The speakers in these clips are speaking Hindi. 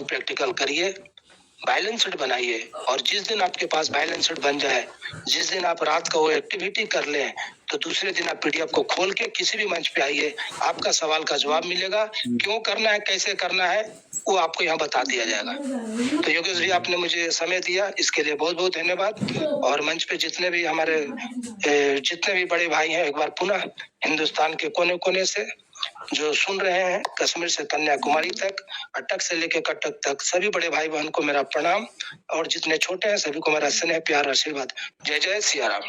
प्रैक्टिकल करिए, बैलेंस्ड बनाइए, और जिस दिन आपके पास बैलेंस्ड बन जाए, जिस दिन आप रात का वो एक्टिविटी कर लें, तो दूसरे दिन आप पीडीएफ को खोल के किसी भी मंच पे आइए, आपका सवाल का जवाब मिलेगा। क्यों करना है, कैसे करना है, वो आपको यहाँ बता दिया जाएगा। तो योगेश जी, आपने मुझे समय दिया, इसके लिए बहुत बहुत धन्यवाद। और मंच पे जितने भी हमारे जितने भी बड़े भाई हैं, एक बार पुनः हिंदुस्तान के कोने कोने से जो सुन रहे हैं, कश्मीर से कन्याकुमारी तक, अटक से लेकर कटक तक, सभी बड़े भाई बहन को मेरा प्रणाम, और जितने छोटे हैं सभी को मेरा स्नेह, प्यार, आशीर्वाद। जय जय सिया राम।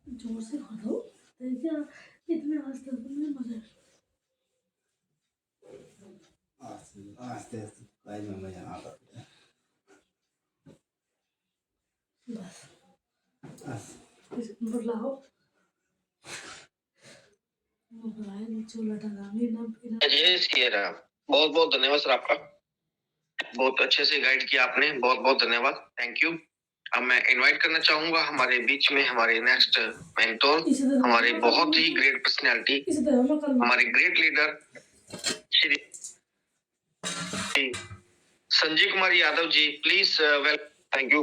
जोर से खोलो, देखिए इतने आस्ते मजा आस्ते आस्ते भाई में मजा आ रहा है। बस बुलाओ जय सिया राम। बहुत बहुत धन्यवाद सर आपका, बहुत अच्छे से गाइड किया आपने, बहुत बहुत धन्यवाद, थैंक यू। अब मैं इनवाइट करना चाहूंगा हमारे बीच में हमारे नेक्स्ट मेंटोर, हमारे बहुत ही ग्रेट पर्सनालिटी, हमारे great leader Shri Sanjay Kumar Yadav ji, please well. Thank you.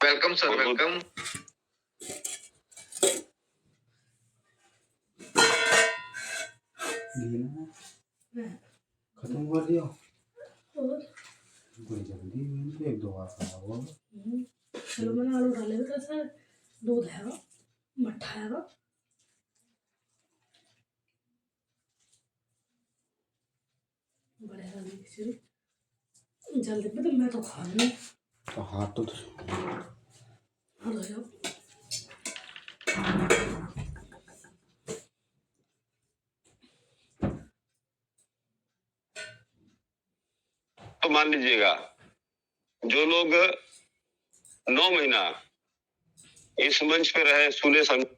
Welcome sir, welcome. खत्म कर दिया और कोई जल्दी में एक दो बार खाया हुआ। चलो मैंने आलू डाले थे, सर दूध है, मट्ठा है, बड़े जल्दी में, तो मैं तो खा लूँ तो हाथ तो तो मान लीजिएगा, जो लोग 9 महीना इस मंच पे रहे, सुने समझे,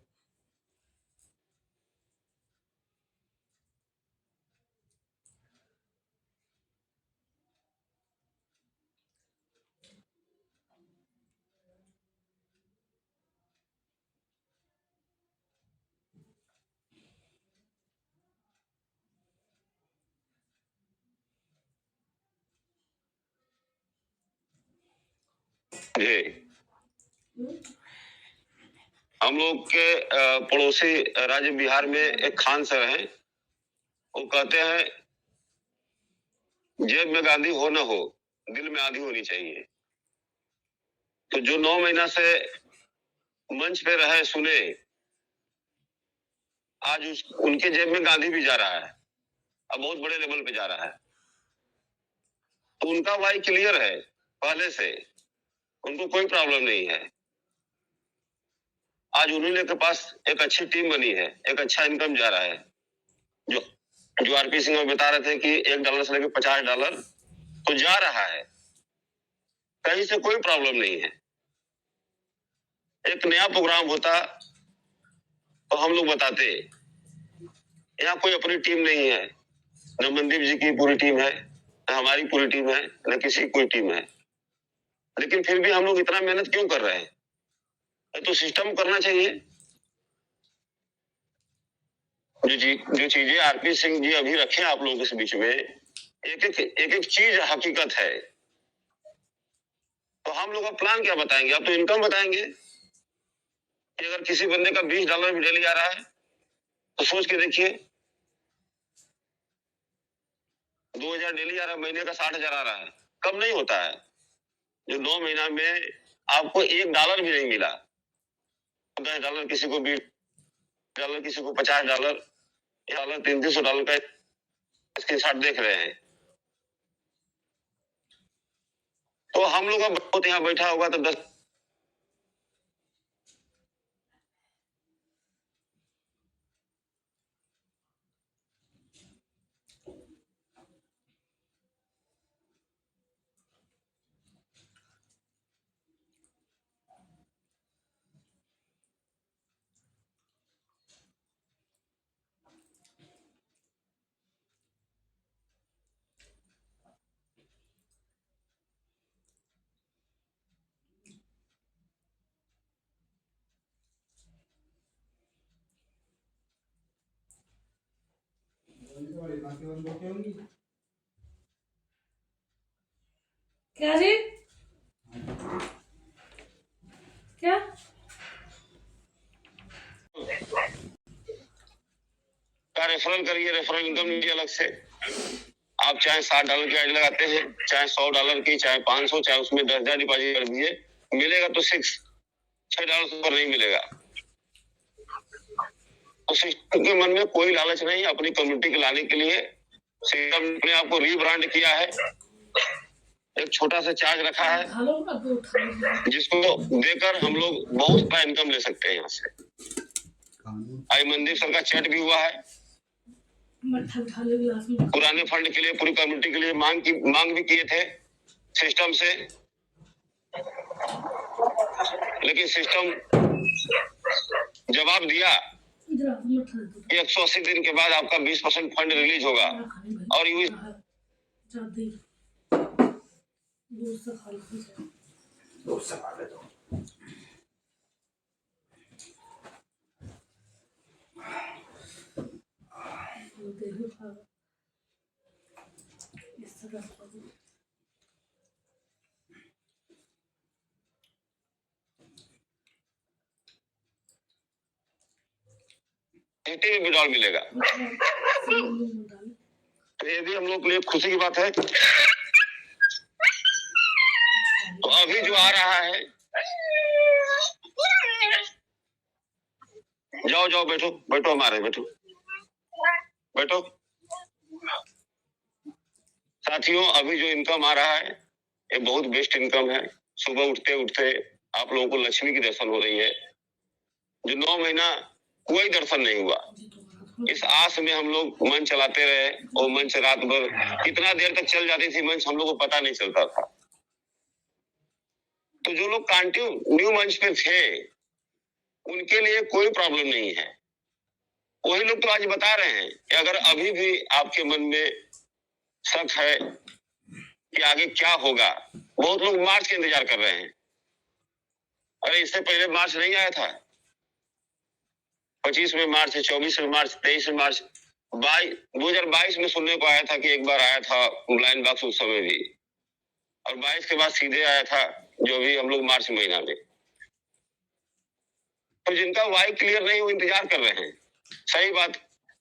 हम लोग के पड़ोसी राज्य बिहार में एक खान सर हैं, वो कहते हैं जेब में गांधी हो ना हो, दिल में आंधी होनी चाहिए। तो जो 9 महीना से मंच पे रहे, सुने, आज उनके जेब में गांधी भी जा रहा है, अब बहुत बड़े लेवल पे जा रहा है। तो उनका वाई क्लियर है पहले से, उनको कोई प्रॉब्लम नहीं है। आज उन्हीं के पास एक अच्छी टीम बनी है, एक अच्छा इनकम जा रहा है। जो जो आरपी सिंह बता रहे थे कि $1 से लेकर $50 तो जा रहा है, कहीं से कोई प्रॉब्लम नहीं है। एक नया प्रोग्राम होता तो हम लोग बताते। यहाँ कोई अपनी टीम नहीं है, न मनदीप जी की पूरी टीम है, न हमारी पूरी टीम है, न किसी की कोई टीम है, लेकिन फिर भी हम लोग इतना मेहनत क्यों कर रहे हैं? तो सिस्टम करना चाहिए। जो चीजें आरपी सिंह जी अभी रखे आप लोगों के बीच में, एक चीज हकीकत है। तो हम लोग का प्लान क्या बताएंगे? आप तो इनकम बताएंगे कि अगर किसी बंदे का $20 भी डेली आ रहा है तो सोच के देखिए, 2,000 डेली आ रहा है, महीने का 60,000 आ रहा है, कम नहीं होता है। जो 9 महीना में आपको $1 भी नहीं मिला, $10 किसी को, $20 किसी को, $50, $300 का स्क्रीनशॉट देख रहे हैं। तो हम लोग का बहुत यहाँ बैठा होगा तो 10 क्या जी क्या का रेफरल करिए, रेफरल इनकम लीजिए अलग से। आप चाहे $60 की आईडी लगाते हैं, चाहे $100 की, चाहे 500, चाहे उसमें 10,000 डिपॉजिट कर दीजिए, मिलेगा तो $6 से ऊपर नहीं मिलेगा। तो सिस्टम के मन में कोई लालच नहीं, अपनी कम्युनिटी को लाने के लिए सिस्टम ने आपको रीब्रांड किया है, एक छोटा सा चार्ज रखा है जिसको देकर हम लोग बहुत बड़ा इनकम ले सकते हैं यहाँ से। आज मनदीप सर का चैट भी हुआ है, पुराने फंड के लिए पूरी कम्युनिटी के लिए मांग भी किए थे सिस्टम से, लेकिन सिस्टम जवाब दिया कि 180 दिन के बाद आपका 20% फंड रिलीज होगा और में विड्रॉल मिलेगा। तो ये भी हम लोग के लिए खुशी की बात है। तो अभी जो आ रहा है, जाओ जाओ बैठो बैठो हमारे बैठो बैठो साथियों, अभी जो इनकम आ रहा है ये बहुत बेस्ट इनकम है। सुबह उठते उठते आप लोगों को लक्ष्मी की दर्शन हो रही है, जो 9 महीना कोई दर्शन नहीं हुआ। इस आस में हम लोग मंच चलाते रहे और मंच रात भर कितना देर तक चल जाती थी मंच, हम लोग को पता नहीं चलता था। तो जो लोग कंटिन्यू मंच पे थे उनके लिए कोई प्रॉब्लम नहीं है। वही लोग तो आज बता रहे हैं कि अगर अभी भी आपके मन में शक है कि आगे क्या होगा, बहुत लोग मार्च का इंतजार कर रहे हैं। अरे इससे पहले मार्च नहीं आया था, 25 में मार्च, 24 में मार्च, 23 में मार्च, 2022 में सुनने को आया था कि एक बार आया था ब्लाइंड बॉक्स उस समय भी, और 22 के बाद सीधे आया था जो भी हम लोग मार्च महीना में। तो जिनका वाई क्लियर नहीं वो इंतजार कर रहे हैं। सही बात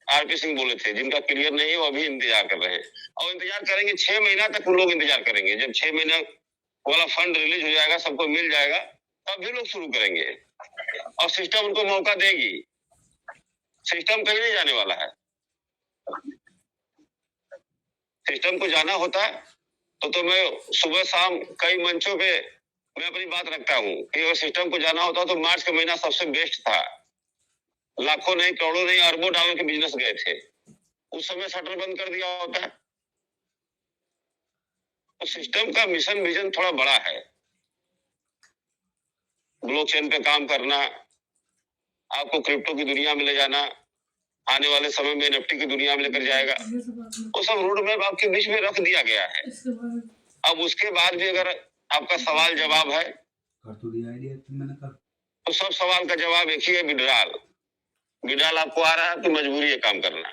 आरपी सिंह बोले थे, जिनका क्लियर नहीं है वो अभी इंतजार कर रहे हैं और इंतजार करेंगे 6 महीना तक। वो लोग इंतजार करेंगे, जब 6 महीना वाला फंड रिलीज हो जाएगा, सबको मिल जाएगा, तब भी लोग शुरू करेंगे और सिस्टम उनको मौका देगी। सिस्टम कहीं नहीं जाने वाला है। सिस्टम को जाना होता तो मैं सुबह शाम कई मंचों पे मैं अपनी बात रखता हूँ कि अगर सिस्टम को जाना होता तो मार्च का महीना सबसे बेस्ट था। लाखों नहीं, करोड़ों नहीं, अरबों डॉलर के बिजनेस गए थे। उस समय शटर बंद कर दिया होता है। तो सिस्टम का मिशन विजन थोड़ा बड़ा है। ब्लॉकचेन पे काम करना, आपको क्रिप्टो की दुनिया में ले जाना, आने वाले समय में एनएफटी की दुनिया में लेकर जाएगा। वो सब रोड मैप आपके बीच में रख दिया गया है। अब उसके बाद भी अगर आपका सवाल जवाब है तो सब सवाल का जवाब एक ही है, विड्रॉल। विड्रॉल आपको आ रहा है तो मजबूरी है काम करना,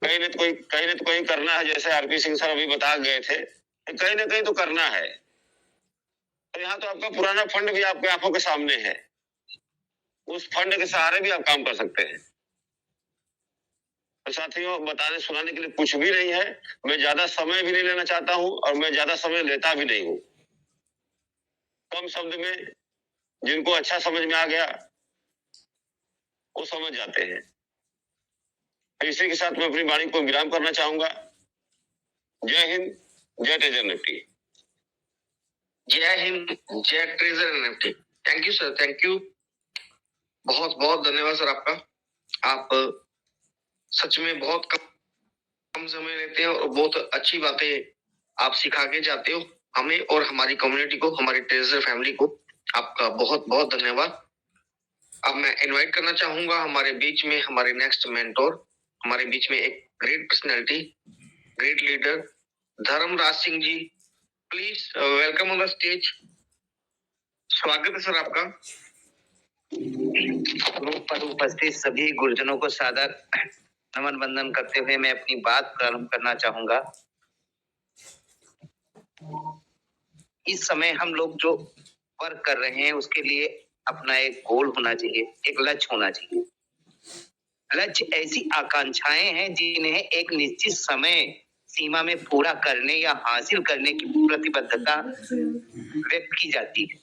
कहीं न तो कहीं करना है। जैसे आरपी सिंह सर अभी बता गए थे, कहीं ना कहीं तो करना है। तो यहाँ तो आपका पुराना फंड भी आपके आंखों के सामने है, उस फंड के सहारे भी आप काम कर सकते हैं। तो साथियों, बताने सुनाने के लिए कुछ भी नहीं है। मैं ज्यादा समय भी नहीं लेना चाहता हूं और मैं ज्यादा समय लेता भी नहीं हूं। कम शब्द में जिनको अच्छा समझ में आ गया वो समझ जाते हैं। तो इसी के साथ मैं अपनी वाणी को विराम करना चाहूंगा। जय हिंद, जय ट्रेजर निफ्टी। जय हिंद, जय treasure Nifty. Thank you sir, thank you, बहुत बहुत धन्यवाद सर आपका। आप सच में बहुत कम समय लेते हो और बहुत अच्छी बातें आप सिखा के जाते हो हमें और हमारी कम्युनिटी को, हमारी ट्रेजर फैमिली को। आपका बहुत बहुत धन्यवाद। अब मैं इनवाइट करना चाहूंगा हमारे बीच में हमारे नेक्स्ट मेंटोर, हमारे बीच में एक great personality, great leader Dharmraj Singh ji. Please welcome on the stage. स्वागत है सर आपका। ग्रुप पर उपस्थित सभी गुरुजनों को सादर नमन बंदन करते हुए मैं अपनी बात प्रारंभ करना चाहूंगा। इस समय हम लोग जो वर्क कर रहे हैं उसके लिए अपना एक गोल होना चाहिए, एक लक्ष्य होना चाहिए। लक्ष्य ऐसी आकांक्षाएं हैं जिन्हें एक निश्चित समय सीमा में पूरा करने या हासिल करने की प्रतिबद्धता व्यक्त की जाती है।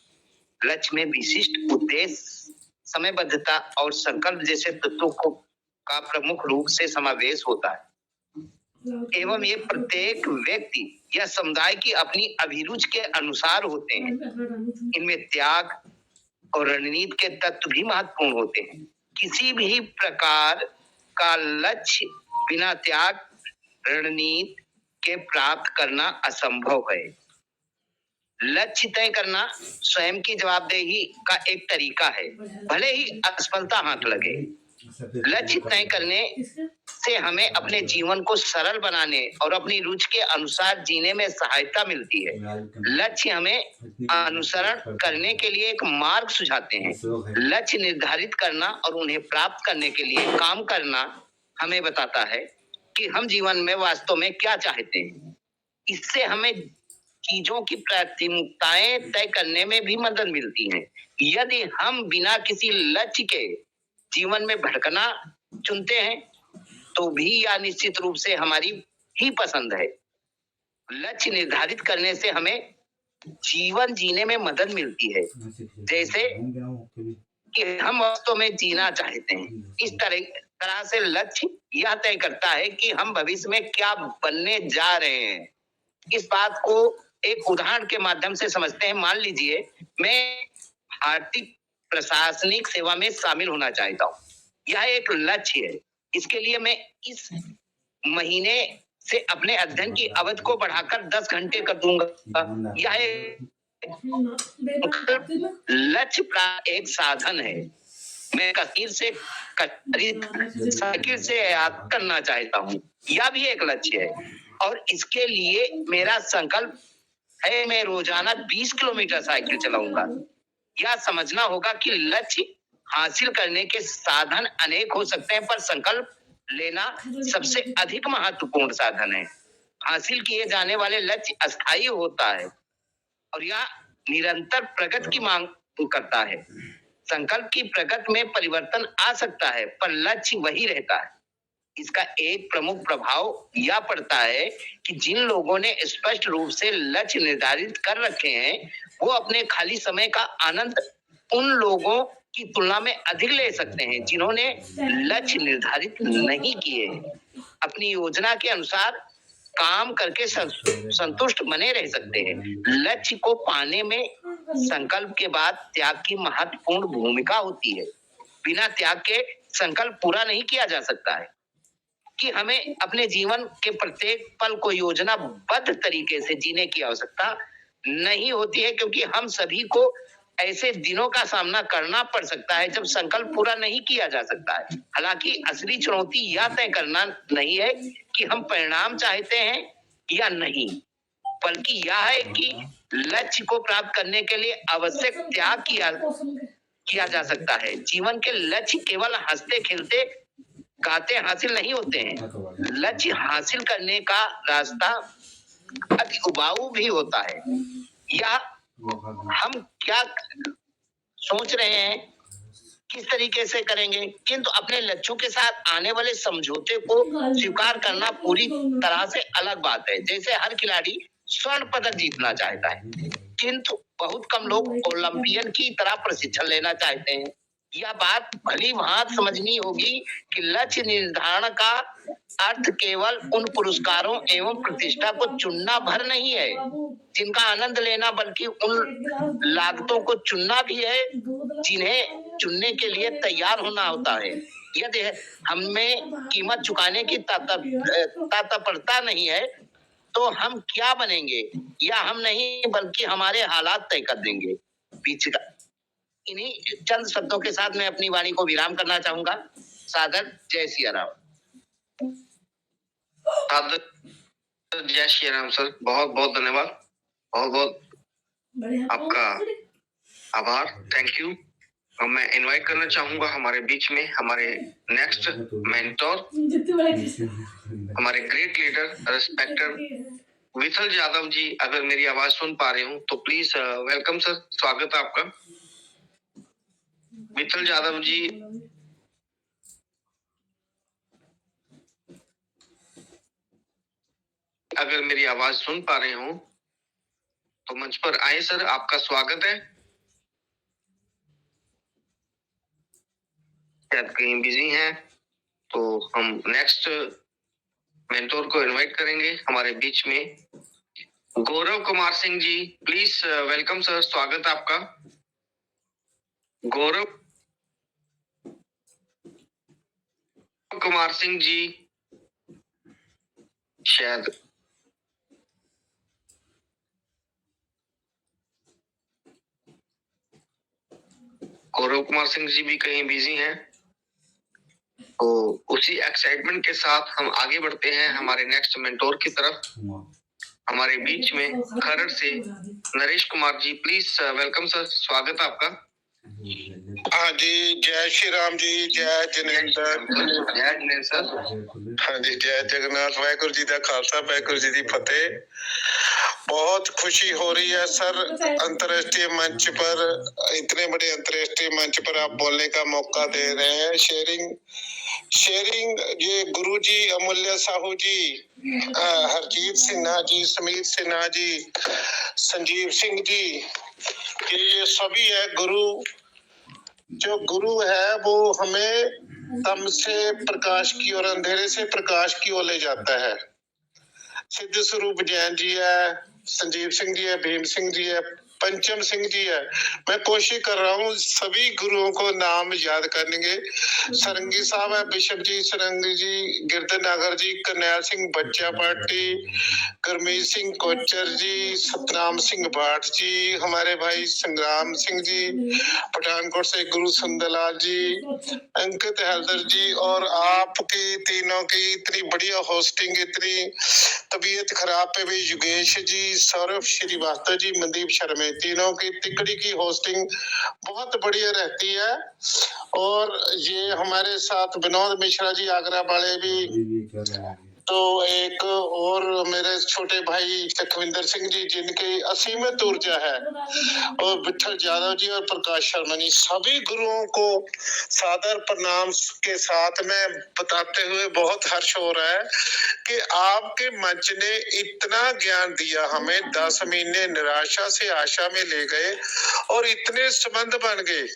लक्ष्य में विशिष्ट उद्देश्य, समयबद्धता और संकल्प जैसे तत्वों का प्रमुख रूप से समावेश होता है एवं ये प्रत्येक व्यक्ति या समुदाय की अपनी अभिरुचि के अनुसार होते हैं। इनमें त्याग और रणनीति के तत्व भी महत्वपूर्ण होते हैं। किसी भी प्रकार का लक्ष्य बिना त्याग रणनीति के प्राप्त करना असंभव है। लक्ष्य तय करना स्वयं की जवाबदेही का एक तरीका है, भले ही असफलता हाथ लगे। लक्ष्य तय करने से हमें अपने जीवन को सरल बनाने और अपनी रुचि के अनुसार जीने में सहायता मिलती है। लक्ष्य हमें अनुसरण करने के लिए एक मार्ग सुझाते हैं। लक्ष्य निर्धारित करना और उन्हें प्राप्त करने के लिए काम करना हमें बताता है कि हम जीवन में वास्तव में क्या चाहते हैं। इससे हमें चीजों की प्राथमिकताएं तय करने में भी मदद मिलती है। यदि हम बिना किसी लक्ष्य के जीवन में भटकना चुनते हैं तो भी यह निश्चित रूप से हमारी ही पसंद है। लक्ष्य निर्धारित करने से हमें जीवन जीने में मदद मिलती है, जैसे कि हम वास्तव में जीना चाहते हैं। इस तरह से लक्ष्य यह तय करता है कि हम भविष्य में क्या बनने जा रहे हैं। इस बात को एक उदाहरण के माध्यम से समझते हैं। मान लीजिए मैं आर्थिक प्रशासनिक सेवा में शामिल होना चाहता हूँ। यह एक लक्ष्य है। इसके लिए मैं इस महीने से अपने अध्ययन की अवधि को बढ़ाकर 10 घंटे कर दूंगा। यह लक्ष्य प्राप्त एक साधन है। मैं कश्मीर से साइकिल से यात्रा करना चाहता हूँ, यह भी एक लक्ष्य है। और इसके लिए मेरा संकल्प है मैं रोजाना 20 किलोमीटर साइकिल चलाऊंगा। यह समझना होगा कि लक्ष्य हासिल करने के साधन अनेक हो सकते हैं, पर संकल्प लेना सबसे अधिक महत्वपूर्ण साधन है। हासिल किए जाने वाले लक्ष्य अस्थायी होता है और यह निरंतर प्रगति की मांग करता है। संकल्प की प्रगति में परिवर्तन आ सकता है, पर लक्ष्य वही रहता है। इसका एक प्रमुख प्रभाव यह पड़ता है कि जिन लोगों ने स्पष्ट रूप से लक्ष्य निर्धारित कर रखे हैं, वो अपने खाली समय का आनंद उन लोगों की तुलना में अधिक ले सकते हैं जिन्होंने लक्ष्य निर्धारित नहीं किए। अपनी योजना के अनुसार काम करके संतुष्ट बने रह सकते हैं। लक्ष्य को पाने में संकल्प के बाद त्याग की महत्वपूर्ण भूमिका होती है। बिना त्याग के संकल्प पूरा नहीं किया जा सकता है। कि हमें अपने जीवन के प्रत्येक पल को योजनाबद्ध तरीके से जीने की आवश्यकता नहीं होती है, क्योंकि हम सभी को ऐसे दिनों का सामना करना पड़ सकता है जब संकल्प पूरा नहीं किया जा सकता है। हालांकि असली चुनौती यह तय करना नहीं है कि हम परिणाम चाहते हैं या नहीं, बल्कि यह है कि लक्ष्य को प्राप्त करने के लिए आवश्यक त्याग किया जा सकता है। जीवन के लक्ष्य केवल हंसते खेलते गाते हासिल नहीं होते हैं। लक्ष्य हासिल करने का रास्ता अति उबाऊ भी होता है। या हम क्या सोच रहे हैं, किस तरीके से करेंगे, किंतु अपने लक्ष्यों के साथ आने वाले समझौते को स्वीकार करना पूरी तरह से अलग बात है। जैसे हर खिलाड़ी स्वर्ण पदक जीतना चाहता है, किंतु बहुत कम लोग ओलंपियन की तरह प्रशिक्षण लेना चाहते हैं। यह बात भली भांति समझनी होगी कि लक्ष्य निर्धारण का अर्थ केवल उन पुरस्कारों एवं प्रतिष्ठा को चुनना भर नहीं है जिनका आनंद लेना, बल्कि उन लागतों को चुनना भी है जिन्हें चुनने के लिए तैयार होना होता है। यदि हमें कीमत चुकाने की तत्परता नहीं है तो हम क्या बनेंगे, या हम नहीं बल्कि हमारे हालात तय कर देंगे। बीच का इन्हीं चंद शब्दों के साथ मैं अपनी वाणी को विराम करना चाहूंगा। सादर जय सिया राम। सादर जय श्री राम सर, बहुत बहुत धन्यवाद, बहुत बहुत आपका आभार, थैंक यू। मैं इनवाइट करना चाहूंगा हमारे बीच में हमारे नेक्स्ट मेंटोर, जितने बड़े हमारे great leader, respected Vithal Yadav ji. अगर मेरी आवाज सुन पा रहे हो तो प्लीज वेलकम सर, स्वागत है आपका। विठल यादव जी, अगर मेरी आवाज सुन पा रहे हो तो मंच पर आए सर, आपका स्वागत है। शायद कहीं बिजी हैं तो हम नेक्स्ट मेंटोर को इनवाइट करेंगे हमारे बीच में। Gaurav Kumar Singh ji, please welcome sir, स्वागत है आपका। गौरव कुमार सिंह जी, शायद गौरव कुमार सिंह जी भी कहीं बिजी हैं, तो उसी एक्साइटमेंट के साथ हम आगे बढ़ते हैं हमारे नेक्स्ट मेंटोर की तरफ। हमारे बीच में खरड़ से Naresh Kumar ji, please welcome sir, स्वागत है आपका। हाँ जी, जय श्री राम जी, जय जिनेंद्र। जय जिनेंद्र सर। हाँ जी, जय जगन्नाथ। वाहिगुरु जी का खालसा, वाहिगुरु जी की फतेह। बहुत खुशी हो रही है सर, अंतर्राष्ट्रीय मंच पर, इतने बड़े अंतर्राष्ट्रीय मंच पर आप बोलने का मौका दे रहे हैं। शेयरिंग ये गुरु जी, अमूल्य साहू जी, हरजीत सिन्हा जी, समीर सिन्हा जी, संजीव सिंह जी, ये सभी है गुरु। जो गुरु है वो हमें तम से प्रकाश की और अंधेरे से प्रकाश की ओर ले जाता है। सिद्ध स्वरूप जैन जी है, संजीव सिंह जी है, भीम सिंह जी है, पंचम सिंह जी है। मैं कोशिश कर रहा हूँ सभी गुरुओं को नाम याद करने। सरंगी साहब है, बिशप जी सरंगी जी, गिरधर नागर जी, करनैल सिंह बच्चा पार्टी, गुरमीत सिंह कोचर जी, सतनाम सिंह भाट जी, हमारे भाई संग्राम सिंह जी, पठानकोट से गुरु सुंदरलाल जी, अंकित हैदर जी, और आपकी तीनों की इतनी बढ़िया होस्टिंग, इतनी तबीयत खराब पे भी योगेश जी, सौरभ श्रीवास्तव जी, मनदीप शर्मा, तीनों की तिकड़ी की होस्टिंग बहुत बढ़िया रहती है। और ये हमारे साथ विनोद मिश्रा जी आगरा वाले भी, तो एक और मेरे छोटे भाई लखविंदर सिंह जी, जिनकी असीमित ऊर्जा है, और विठल यादव जी और प्रकाश शर्मा जी, सभी गुरुओं को सादर प्रणाम के साथ में बताते हुए बहुत हर्ष हो रहा है कि आपके मंच ने इतना ज्ञान दिया हमें। 10 महीने निराशा से आशा में ले गए और इतने संबंध बन गए।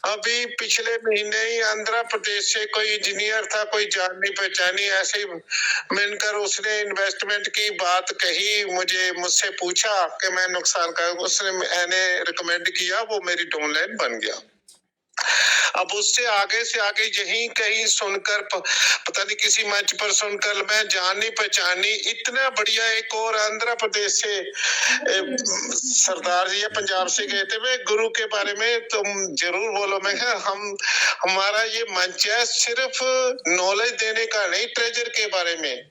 अभी पिछले महीने ही आंध्र प्रदेश से कोई इंजीनियर था, कोई जानी पहचानी, ऐसे मिलकर उसने इन्वेस्टमेंट की बात कही, मुझसे पूछा कि मैं नुकसान का, उसने मैंने रिकमेंड किया, वो मेरी डाउनलाइन बन गया। अब उससे आगे से आगे यहीं कहीं सुनकर, पता नहीं किसी मंच पर सुनकर, मैं जानी पहचानी, इतना बढ़िया। एक और आंध्र प्रदेश से सरदार जी या पंजाब से गए थे, वे गुरु के बारे में तुम जरूर बोलो। मैं हमारा ये मंच है सिर्फ नॉलेज देने का नहीं, ट्रेजर के बारे में।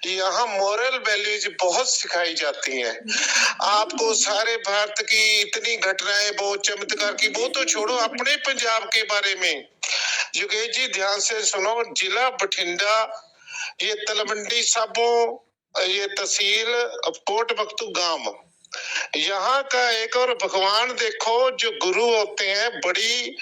यहाँ मॉरल वैल्यूज बहुत सिखाई जाती हैं आपको। सारे भारत की इतनी घटनाएं, बहुत चमत्कार की, वो तो छोड़ो, अपने पंजाब के बारे में योगेश जी ध्यान से सुनो। जिला बठिंडा, ये तलवंडी साबो, ये तहसील कोट बख्तू गांव, यहाँ का एक और भगवान देखो। जो गुरु होते हैं, बड़ी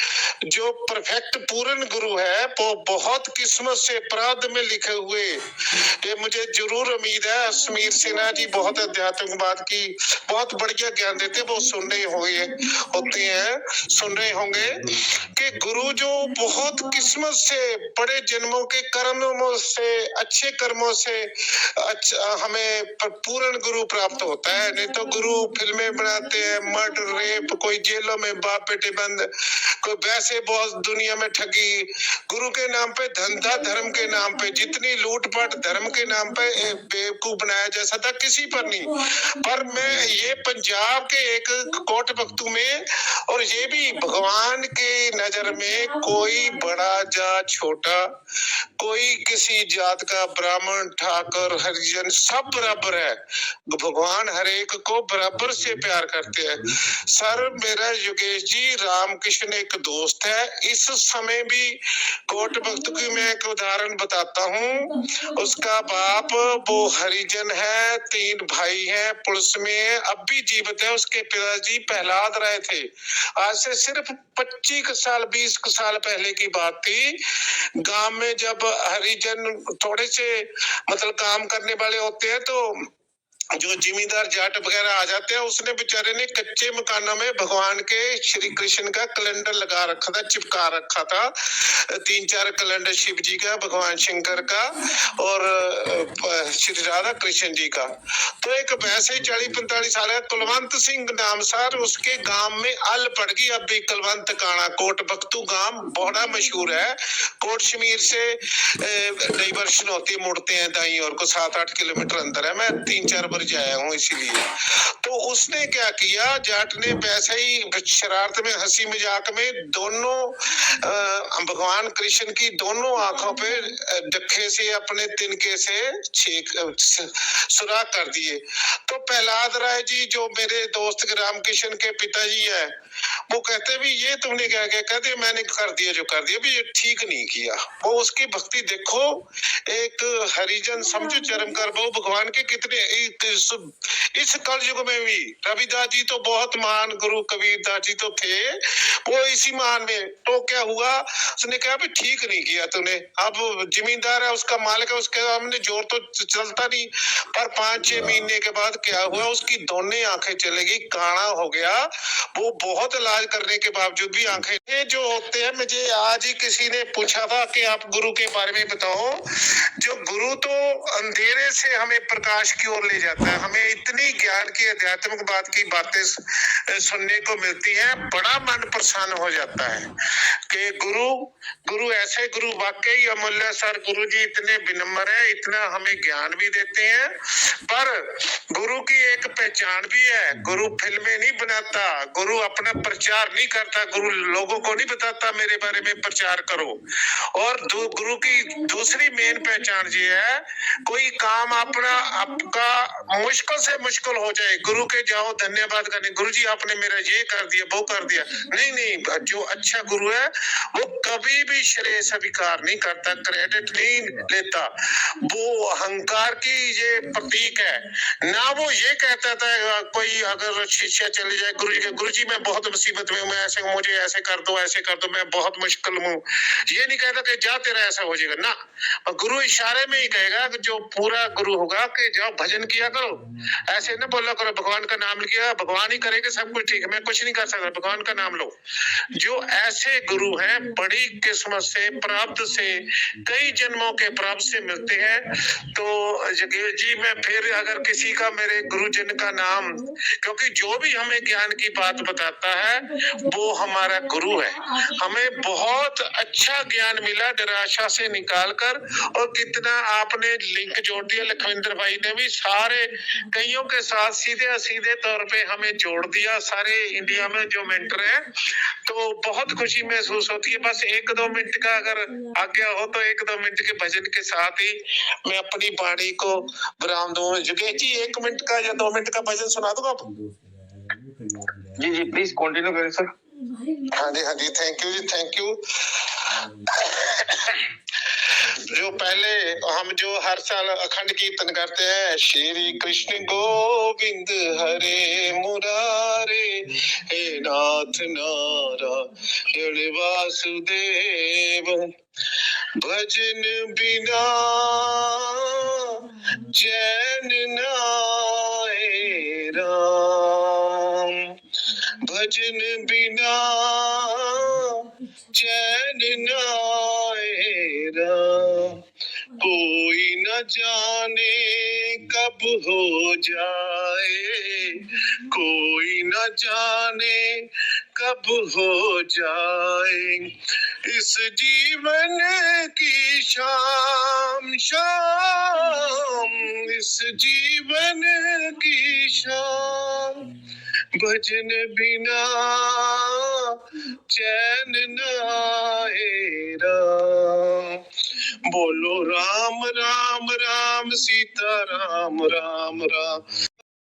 जो परफेक्ट पूर्ण गुरु है, वो बहुत किस्मत से प्रारब्ध में लिखे हुए, ये मुझे जरूर उम्मीद है। समीर सिन्हा जी बहुत अध्यात्मवाद की बहुत बढ़िया ज्ञान देते, वो सुन रहे होंगे कि गुरु जो बहुत किस्मत से, बड़े जन्मों के कर्मों से, अच्छे कर्मों से हमें पूर्ण गुरु प्राप्त होता है। नहीं तो गुरु फिल्में बनाते हैं, मर्डर, रेप, कोई जेलों में बाप बेटे बंद, कोई वैसे बहुत दुनिया में ठगी, गुरु के नाम पे धंधा, धर्म के नाम पे जितनी लूटपाट, धर्म के नाम पे बेवकूफ बनाया जा सकता, किसी पर नहीं। पर मैं ये पंजाब के एक कोट बख्तू में और ये भी भगवान की नजर में कोई बड़ा या छोटा, कोई किसी जात का, ब्राह्मण, ठाकुर, हरिजन, सब बराबर है। भगवान हर एक को बराबर से प्यार करते हैं। सर मेरा योगेश जी रामकृष्ण एक दोस्त है, इस समय भी कोट भक्त की मैं एक उदाहरण बताता हूँ। उसका बाप वो हरिजन है, 3 भाई हैं, पुलिस में है, अब भी जीवित है। उसके पिताजी प्रहलाद राय थे। आज से सिर्फ 25 साल 20 साल पहले की बात थी। गांव में जब हरिजन थोड़े से मतलब काम करने वाले होते हैं तो जो जिम्मेदार जाट वगैरह आ जाते हैं, उसने बेचारे ने कच्चे मकानों में भगवान के श्री कृष्ण का कैलेंडर लगा रखा था, चिपका रखा था। 3-4 कैलेंडर शिव जी का, भगवान शंकर का और श्री राधा कृष्ण जी का। तो एक वैसे 40-45 साल है कुलवंत सिंह नाम, सर उसके गांव में अल पड़ गई। अब भी कुलवंत काना कोट बख्तू गांव बड़ा मशहूर है। कोट शमीर से डाइवर्शन होती है, मुड़ते हैं दाई और को 7-8 किलोमीटर अंदर है। मैं 3-4 बार जाया हूँ इसीलिए। तो उसने क्या किया, जाट ने वैसे ही शरारत में, हंसी मजाक में दोनों भगवान कृष्ण की दोनों आंखों पे डक्के से अपने तिनके से छेक सुराख कर दिए। तो प्रहलाद राय जी जो मेरे दोस्त रामकृष्ण के पिताजी है, वो कहते भी ये तुमने क्या क्या, कहते मैंने कर दिया जो कर दिया, भी ये ठीक नहीं किया। वो उसकी भक्ति देखो, एक हरिजन समझो चरम कर, वो भगवान के कितने इस कलयुग में भी। रविदास जी तो बहुत महान गुरु, कबीरदास जी तो थे वो इसी महान में। तो क्या हुआ, उसने कहा भी ठीक नहीं किया तूने। अब जिम्मेदार है, उसका मालिक है, उसके सामने जोर तो चलता नहीं। पर 5-6 महीने के बाद क्या हुआ, उसकी दोनों आंखें चली गई, काना हो गया। वो बहुत इलाज करने के बावजूद भी आंखें ये जो होते हैं। मुझे आज ही किसी ने पूछा था कि आप गुरु के बारे में बताओ। जो गुरु तो अंधेरे से हमें प्रकाश की ओर ले जाता है। हमें इतनी ज्ञान की, आध्यात्मिक बात की बातें सुनने को मिलती हैं, बड़ा मन प्रसन्न हो जाता है कि गुरु ऐसे गुरु वाकई अमूल्य। सर गुरु जी इतने विनम्र है, इतना हमें ज्ञान भी देते हैं। पर गुरु की एक पहचान भी है, गुरु फिल्में नहीं बनाता, गुरु अपना प्रचार नहीं करता, गुरु लोगों को नहीं बताता मेरे बारे में प्रचार करो। और गुरु की दूसरी मेन पहचान ये है, कोई काम अपना आपका मुश्किल से मुश्किल हो जाए, गुरु के जाओ धन्यवाद करने, गुरु जी आपने मेरा ये कर दिया वो कर दिया, नहीं। जो अच्छा गुरु है वो कभी भी श्रेय स्वीकार नहीं करता, क्रेडिट नहीं लेता। वो अहंकार की ये प्रतीक है ना। वो ये कहता था कोई अगर शिष्य चले जाए गुरु जी मैं बहुत मुसीबत में हूँ, मैं ऐसे, मुझे ऐसे कर दो, ऐसे कर दो, मैं बहुत मुश्किल में हूँ, ये नहीं कहता कि जा तेरा ऐसा हो जाएगा ना। गुरु इशारे में ही कहेगा कि जो पूरा गुरु होगा कि जाओ भजन किया करो, ऐसे ना बोला करो भगवान का नाम लिया, भगवान ही करेगा सब कुछ ठीक है, मैं कुछ नहीं कर सकता, भगवान का नाम लो। जो ऐसे गुरु हैं बड़ी किस्मत से, प्राप्त से, कई जन्मों के प्राप्त से मिलते हैं। तो जगेश जी मैं फिर अगर किसी का, मेरे गुरुजन का नाम, क्योंकि जो भी हमें ज्ञान की बात बताता है वो हमारा गुरु है। हमें बहुत अच्छा ज्ञान मिला निराशा से निकाल कर। और कितना आपने लिंक जोड़ दिया, लखविंदर भाई ने भी सारे कईयों के साथ सीधे सीधे तौर पे हमें जोड़ दिया, सारे इंडिया में जो मेंटर है। तो बहुत खुशी महसूस होती है। बस 1-2 मिनट का अगर आज्ञा हो तो 1-2 मिनट के भजन के साथ ही मैं अपनी वाणी को विराम दूं। जुगेश जी 1 मिनट का या 2 मिनट का भजन सुना दूंगा आप? जी प्लीज कंटिन्यू करें सर। हाँ जी थैंक यू जी, थैंक यू। जो पहले हम जो हर साल अखंड कीर्तन करते हैं, श्री कृष्ण गोविंद हरे मुरारे, हे नाथ नारायण वासुदेव, भजन बिना चैन नाए राम, भजन बिना चैन नाए राम, कोई न जाने कब हो जाए, कोई न जाने कब हो जाए, इस जीवन की शाम शाम, इस जीवन की शाम, भजन बिना चैन न आए राम। बोलो राम राम राम सीता राम राम राम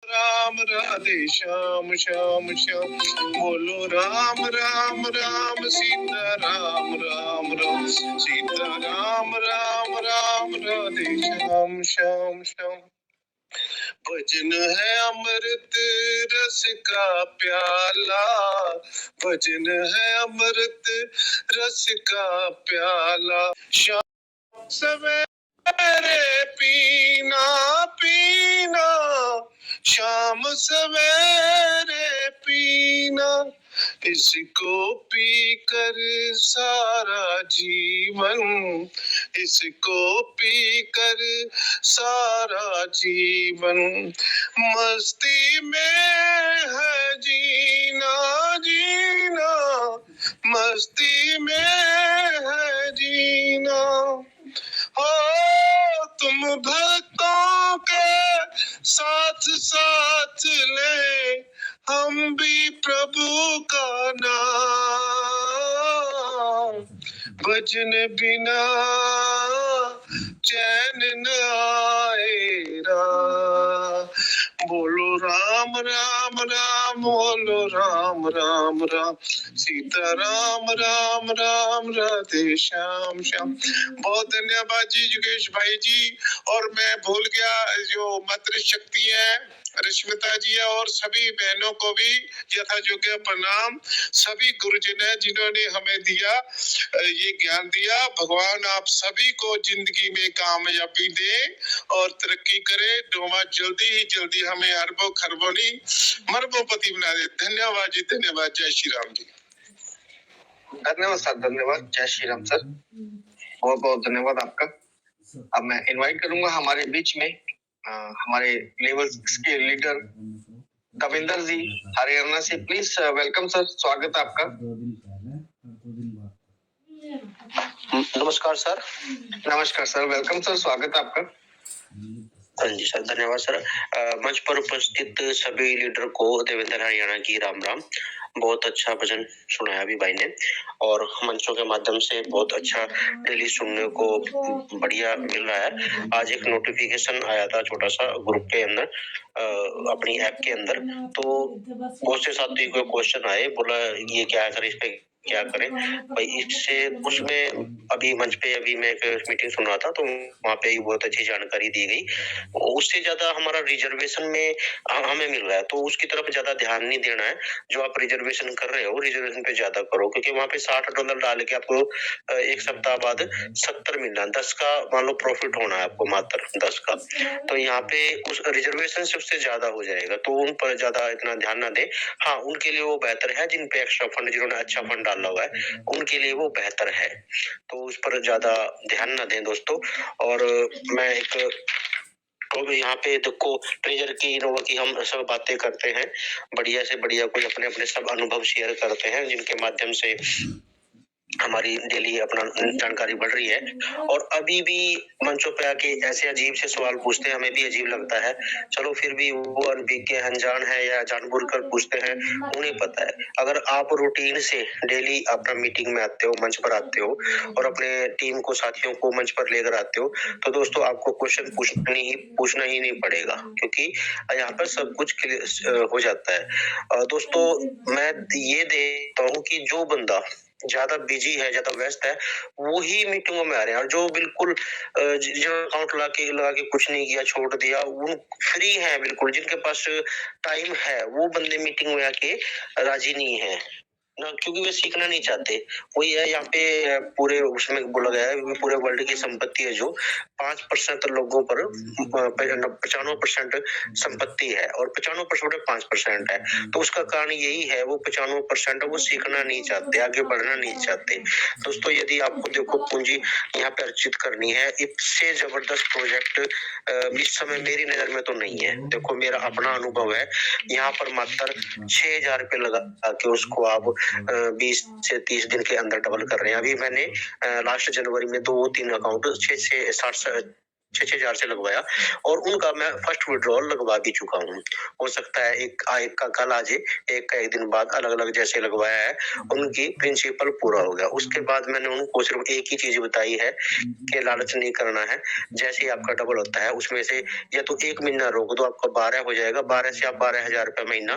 राम राधे श्याम श्याम श्याम। बोलो राम राम राम सीता राम राम राम सीता राम राम राम राधे श्याम श्याम श्याम। भजन है अमृत रस का प्याला, भजन है अमृत रस का प्याला। शाम सवेरे पीना पीना, शाम सवेरे पीना। इसको पीकर सारा जीवन, इसको पीकर सारा जीवन। मस्ती में है जीना जीना, मस्ती में है जीना। हो तुम भक्तों के साथ साथ ले, हम भी प्रभु का नाम। भजन बिना चैन न आए राम। बोलो राम राम राम, बोलो राम राम राम सीता राम राम राम राधे श्याम श्याम। बहुत धन्यवाद जी योगेश भाई जी। और मैं भूल गया जो मातृ शक्ति है रश्मिता जी है, और सभी बहनों को भी यथा योग्य प्रणाम। सभी गुरुजन है जिन्होंने हमें दिया ये ज्ञान दिया। भगवान आप सभी को जिंदगी में कामयाबी दे और तरक्की करे। डोमा जल्दी हमें अरबों खरबों नहीं मरबोपति बना दे। धन्यवाद जी, धन्यवाद। जय श्री राम जी। धन्यवाद सर, धन्यवाद। जय श्री राम सर, बहुत बहुत धन्यवाद आपका। अब मैं इनवाइट करूंगा हमारे बीच में हमारे लेवल 6 के लीडर कविंदर जी हरियाणा से। प्लीज वेलकम सर, स्वागत है आपका। नमस्कार सर। नमस्कार सर, वेलकम सर, स्वागत है आपका। हाँ जी सर, धन्यवाद सर। मंच पर उपस्थित सभी लीडर को देवेंद्र हरियाणा की राम राम। बहुत अच्छा भजन सुनाया अभी भाई ने, और मंचों के माध्यम से बहुत अच्छा डेली सुनने को बढ़िया मिल रहा है। आज एक नोटिफिकेशन आया था छोटा सा ग्रुप के अंदर, अपनी ऐप के अंदर, तो बहुत से साथी को क्वेश्चन आए, बोला ये क्या है सर, इस पे क्या करें भाई। इससे उसमें अभी मंच पे अभी मैं एक मीटिंग सुन रहा था, तो वहाँ पे बहुत अच्छी जानकारी दी गई। उससे ज्यादा हमारा रिजर्वेशन में हमें मिल रहा है, तो उसकी तरफ ज्यादा ध्यान नहीं देना है। जो आप रिजर्वेशन कर रहे हो, रिजर्वेशन पे ज्यादा करो, क्योंकि वहाँ पे $60 डाल के आपको एक सप्ताह बाद 70 मिलना, 10 का मान लो प्रॉफिट होना है आपको, मात्र 10 का। तो यहाँ पे उस रिजर्वेशन से उससे ज्यादा हो जाएगा, तो उन पर ज्यादा इतना ध्यान ना दे। हाँ, उनके लिए वो बेहतर है जिन पे एक्स्ट्रा फंड, जिन्होंने अच्छा फंड डाला हुआ है, उनके लिए वो बेहतर है, तो उस पर ज्यादा ध्यान ना दें दोस्तों। और मैं एक तो यहाँ पे देखो ट्रेजर की इनोवा की हम सब बातें करते हैं, बढ़िया से बढ़िया कोई अपने अपने सब अनुभव शेयर करते हैं, जिनके माध्यम से हमारी डेली अपना जानकारी बढ़ रही है। और अभी भी मंचों पे आके ऐसे अजीब से सवाल पूछते हैं, हमें भी अजीब लगता है। चलो फिर भी वो अनभिज्ञ अनजान है या जानबूझकर पूछते हैं, उन्हें पता है। अगर आप रूटीन से डेली अपना मीटिंग में आते हो, मंच पर आते हो और अपने टीम को, साथियों को मंच पर लेकर आते हो, तो दोस्तों आपको क्वेश्चन पूछना ही नहीं पड़ेगा, क्योंकि यहाँ पर सब कुछ हो जाता है। दोस्तों मैं ये देखता हूँ कि जो बंदा ज्यादा बिजी है, ज्यादा व्यस्त है, वो ही मीटिंगों में आ रहे हैं। और जो बिल्कुल जो अकाउंट लगा के कुछ नहीं किया, छोड़ दिया, वो फ्री है बिल्कुल, जिनके पास टाइम है, वो बंदे मीटिंग में आके राजी नहीं है ना, क्योंकि वे सीखना नहीं चाहते। वही है, यहाँ पे पूरे उसमें बोला गया है, पूरे वर्ल्ड की संपत्ति है जो 5% लोगों पर 95% संपत्ति है, और 95% 5% है। तो उसका कारण यही है, वो 95% वो सीखना नहीं चाहते, आगे बढ़ना नहीं चाहते। दोस्तों यदि आपको देखो पूंजी यहाँ पे अर्जित करनी है, इससे जबरदस्त प्रोजेक्ट इस समय मेरी नजर में तो नहीं है। देखो मेरा अपना अनुभव है, यहाँ पर मात्र 6,000 रुपये लगा के उसको आप 20 से 30 दिन के अंदर डबल कर रहे हैं। अभी मैंने लास्ट जनवरी में 2-3 अकाउंट 60 6,000 से लगवाया और उनका मैं फर्स्ट विड्रॉल लगवा भी चुका हूँ। हो सकता है एक का कल आ जाए, एक का एक दिन बाद, अलग अलग जैसे लगवाया है उनकी प्रिंसिपल पूरा हो गया। उसके बाद मैंने उनको सिर्फ एक ही चीज बताई है कि लालच नहीं करना है, जैसे ही आपका डबल होता है उसमें से या तो 1 महीना रोक दो, आपका 12 हो जाएगा, 12 से आप 12,000 रुपए महीना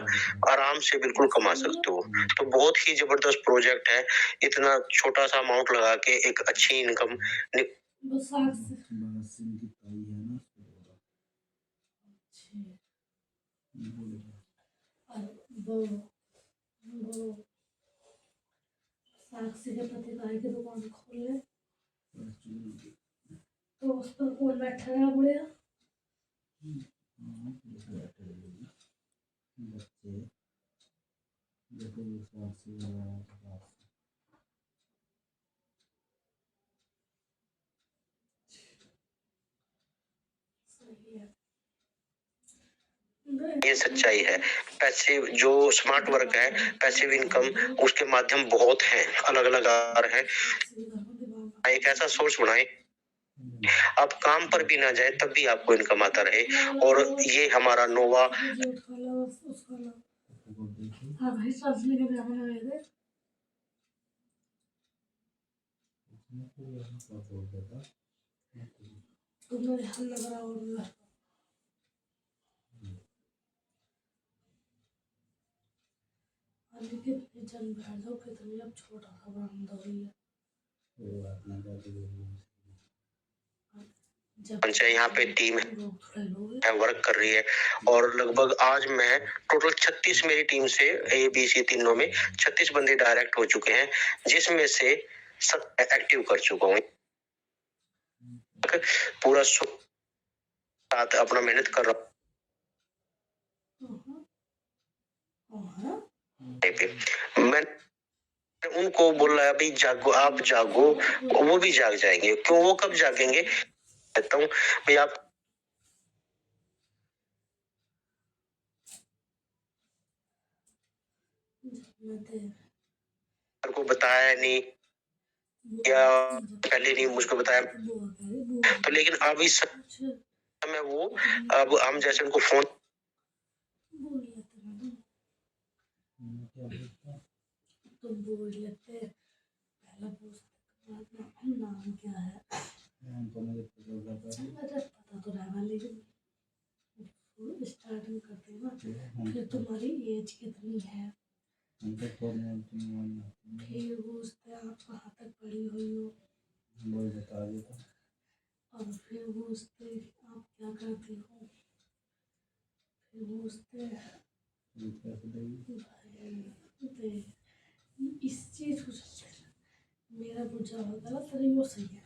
आराम से बिल्कुल कमा सकते हो। तो बहुत ही जबरदस्त प्रोजेक्ट है, इतना छोटा सा अमाउंट लगा के एक अच्छी इनकम बस आग से और वो साक्षी के पति भाई की दुकान खोल ले तो उस पर कौन बैठा रहा बुढ़िया? सही है। ये सच्चाई है। पैसे जो स्मार्ट वर्क है, पैसिव इनकम उसके माध्यम बहुत हैं, अलग अलग आ रहे हैं। एक ऐसा सोर्स बनाए आप काम पर भी ना जाए तब भी आपको इनकम आता रहे, और ये हमारा नोवा हाँ भाई सब्जी के ब्याह में गए थे तुमने ध्यान लग रहा होगा। अभी कितनी जन बैठ जाओ, कितनी अब छोटा सा बरामदा हुई है। यहाँ पे टीम है, वर्क कर रही है, और लगभग आज मैं टोटल 36 मेरी टीम से ABC तीनों में 36 बंदे डायरेक्ट हो चुके हैं, जिसमें से सब एक्टिव कर चुका हूँ। पूरा साथ अपना मेहनत कर रहा हूँ। मैं उनको बोल रहा है भाई जागो, आप जागो, वो भी जाग जाएंगे। क्यों? वो कब जागेंगे? कहता हूँ भाई आप को बताया नहीं या पहले नहीं मुझको बताया, तो लेकिन अब इस समय वो अब हम जैसे उनको फोन तो बोल लेते पहला पूछते नाम क्या है, अरे पता तो रहेगा लेकिन स्टार्टिंग करते हैं ना, फिर तुम्हारी एज कितनी है, फिर पूछते आप कहाँ तक पढ़ी हुई हो, और फिर पूछते आप क्या करते हो, फिर पूछते इस चीज को मेरा बुझा हुआ गलत नहीं, वो सही है।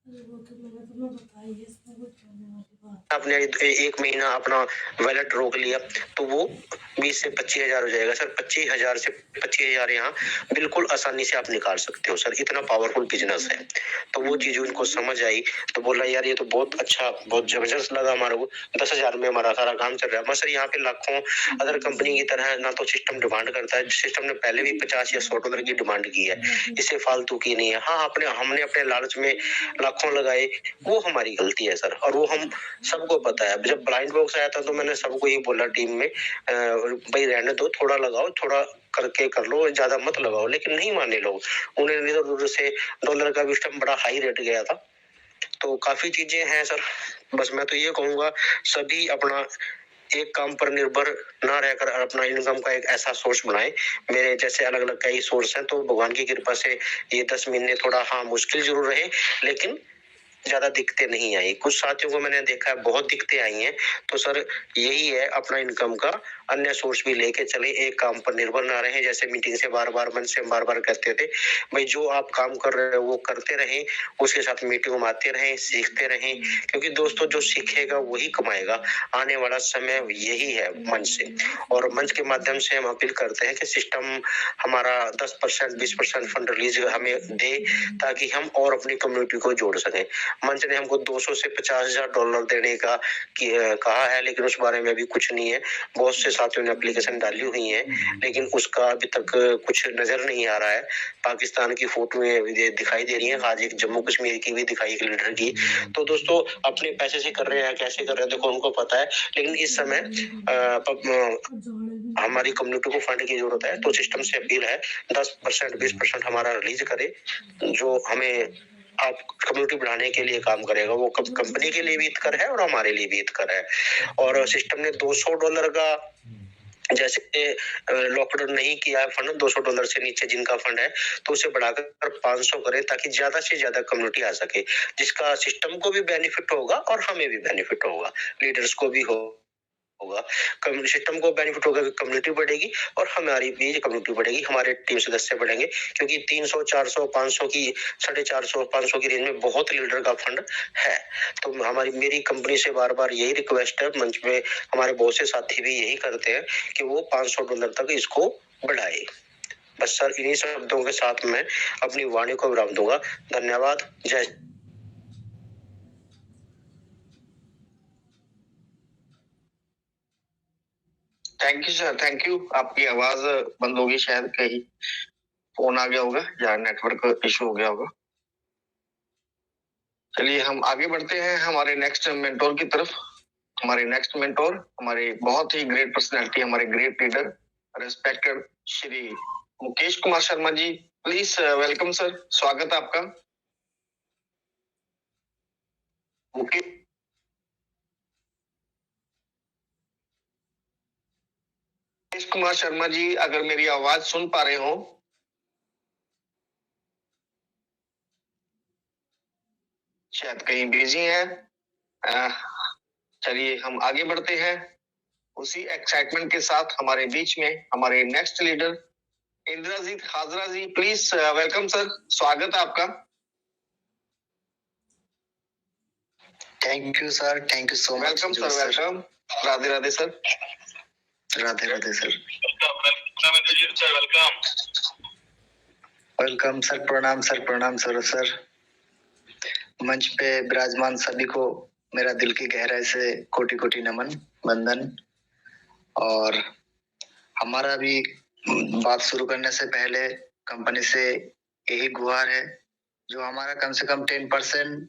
वो तो मैंने तुम्हें बताई है, इसमें कुछ कहने वाली बात। आपने 1 महीना अपना वैलेट रोक लिया तो वो 20 से 25,000 हो जाएगा सर। 25,000 से 25,000 यहाँ बिल्कुल आसानी से आप निकाल सकते हो सर, इतना पावरफुल बिजनेस है। तो वो चीज उनको समझ आई तो बोला यार ये तो बहुत अच्छा, बहुत जबरदस्त लगा हमारे को। 10,000 में हमारा सारा काम चल रहा है। सर यहाँ पे लाखों अदर कंपनी की तरह ना तो सिस्टम डिमांड करता है, सिस्टम ने पहले भी 50 या 100 डॉलर की डिमांड की है, इसे फालतू की नहीं है। हाँ हमने अपने लालच में लाखों लगाए, वो हमारी गलती है सर, और वो हम सबको पता है। जब ब्लाइंड बॉक्स आया था तो मैंने सबको ही बोला टीम में भाई रहने दो, थोड़ा लगाओ, थोड़ा करके कर लो, ज्यादा मत लगाओ, लेकिन नहीं माने लोग। उन्हें इधर उधर से डॉलर का भी उस टाइम बड़ा हाई रेट गया था। तो काफी चीजें हैं सर। बस मैं तो ये कहूंगा सभी अपना एक काम पर निर्भर ना रहकर अपना इनकम का एक ऐसा सोर्स बनाए। मेरे जैसे अलग अलग कई सोर्स हैं, तो भगवान की कृपा से ये 10 महीने थोड़ा हाँ मुश्किल जरूर रहे, लेकिन ज्यादा दिक्कतें नहीं आई। कुछ साथियों को मैंने देखा है बहुत दिक्कतें आई हैं। तो सर यही है, अपना इनकम का अन्य सोर्स भी लेके चले, एक काम पर निर्भर ना रहे। जैसे मीटिंग से बार बार कहते थे भाई जो आप काम कर रहे हो वो करते रहें, उसके साथ मीटिंग में आते रहें, सीखते रहें, क्योंकि दोस्तों जो सीखेगा वही कमाएगा। आने वाला समय यही है मंच से, और मंच के माध्यम से हम अपील करते हैं कि सिस्टम हमारा 10% 20% फंड रिलीज हमें दे, ताकि हम और अपनी कम्युनिटी को जोड़ सकें। मंच ने हमको 200 से $50,000 देने का कहा है, लेकिन उस बारे में अभी कुछ नहीं है। बहुत से साथियों ने एप्लीकेशन डाली हुई है, लेकिन उसका अभी तक कुछ नजर नहीं आ रहा है। पाकिस्तान की फोटो दिखाई दे रही है, आज एक जम्मू कश्मीर की भी दिखाई, एक लीडर की। तो दोस्तों अपने पैसे से कर रहे हैं, कैसे कर रहे हैं देखो उनको पता है, लेकिन इस समय हमारी कम्युनिटी को फंड की जरूरत है। तो सिस्टम से अपील है 10% 20% हमारा रिलीज करे, जो हमें आप कम्युनिटी बढ़ाने के लिए काम करेगा। वो कंपनी के लिए भी हितकर है और हमारे लिए भी हितकर है। और सिस्टम ने $200 का जैसे लॉकडाउन नहीं किया फंड, $200 से नीचे जिनका फंड है तो उसे बढ़ाकर 500 करें, ताकि ज्यादा से ज्यादा कम्युनिटी आ सके, जिसका सिस्टम को भी बेनिफिट होगा और हमें भी बेनिफिट होगा, लीडर्स को भी होगा। सिस्टम को बेनिफिट होगा कि कम्युनिटी बढ़ेगी और हमारी भी कम्युनिटी बढ़ेगी, हमारे टीम सदस्य बढ़ेंगे, क्योंकि 300 400 500 की 450 500 की रेंज में बहुत लीडर का फंड है। तो मेरी कंपनी से बार बार यही रिक्वेस्ट है, मंच में हमारे बहुत से साथी भी यही करते हैं कि वो $500 तक इसको बढ़ाए। बस सर इन्हीं शब्दों के साथ मैं अपनी वाणी को विराम दूंगा। धन्यवाद। जय। Thank you sir, thank you. आपकी आवाज बंद होगी, शायद कहीं फोन आ गया होगा या नेटवर्क इशू हो गया होगा। चलिए हम आगे बढ़ते हैं हमारे नेक्स्ट मेंटोर की तरफ। हमारे नेक्स्ट मेंटोर हमारे बहुत ही ग्रेट पर्सनैलिटी, हमारे great leader, respected Shri Mukesh Kumar Sharma ji. Please welcome sir, स्वागत है आपका। मुकेश कुमार शर्मा जी, अगर मेरी आवाज सुन पा रहे हो, शायद कहीं बिजी है। चलिए हम आगे बढ़ते हैं उसी एक्साइटमेंट के साथ। हमारे बीच में हमारे next leader Indrajit Hazra ji, please welcome sir, स्वागत है आपका। Thank you sir, thank you so much. Welcome sir, welcome. Radhe Radhe sir. Radhe Radhe sir. Welcome sir, प्रणाम सर, प्रणाम सर। सर मंच पे विराजमान सभी को मेरा दिल की गहराई से कोटि कोटि नमन, वंदन। और हमारा भी बात शुरू करने से पहले कंपनी से यही गुहार है, जो हमारा कम से कम 10%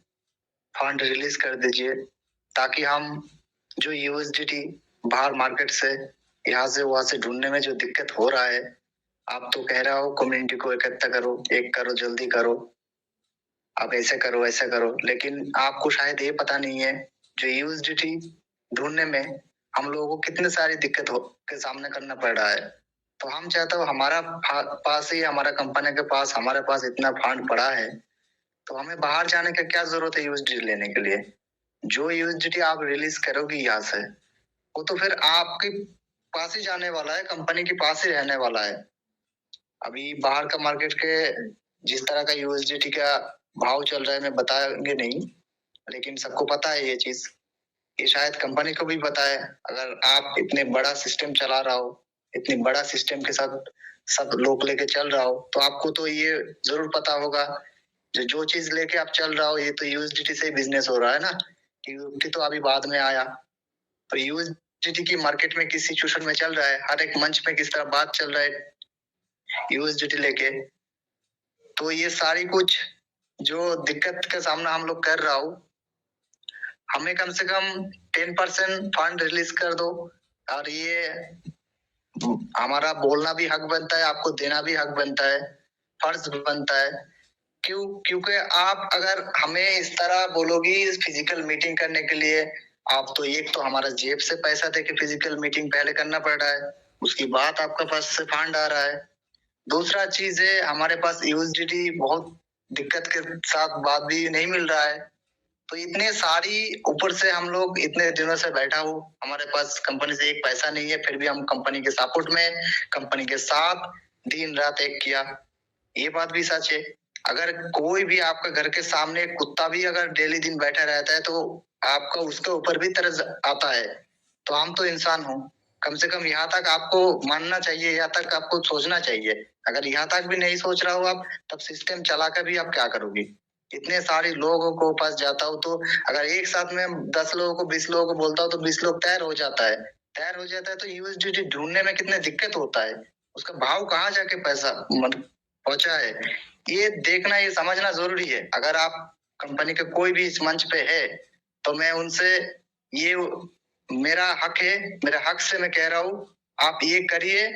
फंड रिलीज कर दीजिए, ताकि हम जो यूएसडीटी बाहर मार्केट से यहाँ से वहां से ढूंढने में जो दिक्कत हो रहा है, आप तो कह रहा हो कम्युनिटी को इकट्ठा करो, एक करो, जल्दी करो, आप ऐसे करो ऐसे करो, लेकिन आपको शायद ये पता नहीं है जो यूएसडीटी ढूंढने में हम लोगों को कितने सारी दिक्कत के सामने करना पड़ रहा है। तो हम चाहते हो हमारा पास ही, हमारा कंपनी के पास, हमारे पास इतना फंड पड़ा है, तो हमें बाहर जाने की क्या जरूरत है यूएसडीटी लेने के लिए। जो यूएसडीटी आप रिलीज करोगे यहाँ से, वो तो फिर आपके पास ही जाने वाला है, कंपनी के पास ही रहने वाला है। अभी बाहर का मार्केट के जिस तरह का यूएसडीटी का भाव चल रहा है, मैं बताएंगे नहीं, लेकिन सबको पता है ये चीज, ये शायद कंपनी को भी पता है। अगर आप इतने बड़ा सिस्टम चला रहा हो, इतने बड़ा सिस्टम के साथ सब लोग लेके चल रहा हो, तो आपको तो ये जरूर पता होगा जो चीज लेके आप चल रहा हो, ये तो यूएसडीटी से ही बिजनेस हो रहा है ना। यूएसडीटी तो अभी बाद में आया, तो यूएसडीटी की मार्केट में किस सिचुएशन में चल रहा है, हर एक मंच में किस तरह बात चल रहा है यूएसडीटी लेके। तो ये सारी कुछ जो दिक्कत का सामना हम लोग कर रहा हो, हमें कम से कम 10% फंड रिलीज कर दो, और ये हमारा बोलना भी हक बनता है, आपको देना भी हक बनता है, फर्ज बनता है। क्योंकि आप अगर हमें इस तरह बोलोगी फिजिकल मीटिंग करने के लिए, आप तो एक तो हमारा जेब से पैसा दे के फिजिकल मीटिंग पहले करना पड़ रहा है, उसकी बात आपका पास से फंड आ रहा है। दूसरा चीज है, हमारे पास यूएसडीटी बहुत दिक्कत के साथ बात भी नहीं मिल रहा है। तो इतने सारी ऊपर से हम लोग इतने दिनों से बैठा हो, हमारे पास कंपनी से एक पैसा नहीं है, फिर भी हम कंपनी के सपोर्ट में, कंपनी के साथ दिन रात एक किया। ये बात भी सच है। अगर कोई भी आपके घर के सामने कुत्ता भी अगर डेली दिन बैठा रहता है, तो आपका उसके ऊपर भी तरस आता है। तो हम तो इंसान हो, कम से कम यहाँ तक आपको मानना चाहिए, यहाँ तक आपको सोचना चाहिए। अगर यहाँ तक भी नहीं सोच रहा हो आप, तब सिस्टम चला कर भी आप क्या करोगे। इतने सारे लोगों को पास जाता हूँ तो अगर एक साथ में 10 लोगों को 20 लोगों को बोलता हूँ तो 20 लोग तैयार हो जाता है तो यूएसडीटी ढूंढने में कितने दिक्कत होता है, उसका भाव कहाँ जाके पैसा पहुंचा है, ये देखना ये समझना जरूरी है। अगर आप कंपनी के कोई भी इस मंच पे है तो मैं उनसे ये मेरा हक है, मेरे हक से मैं कह रहा हूँ आप ये करिए,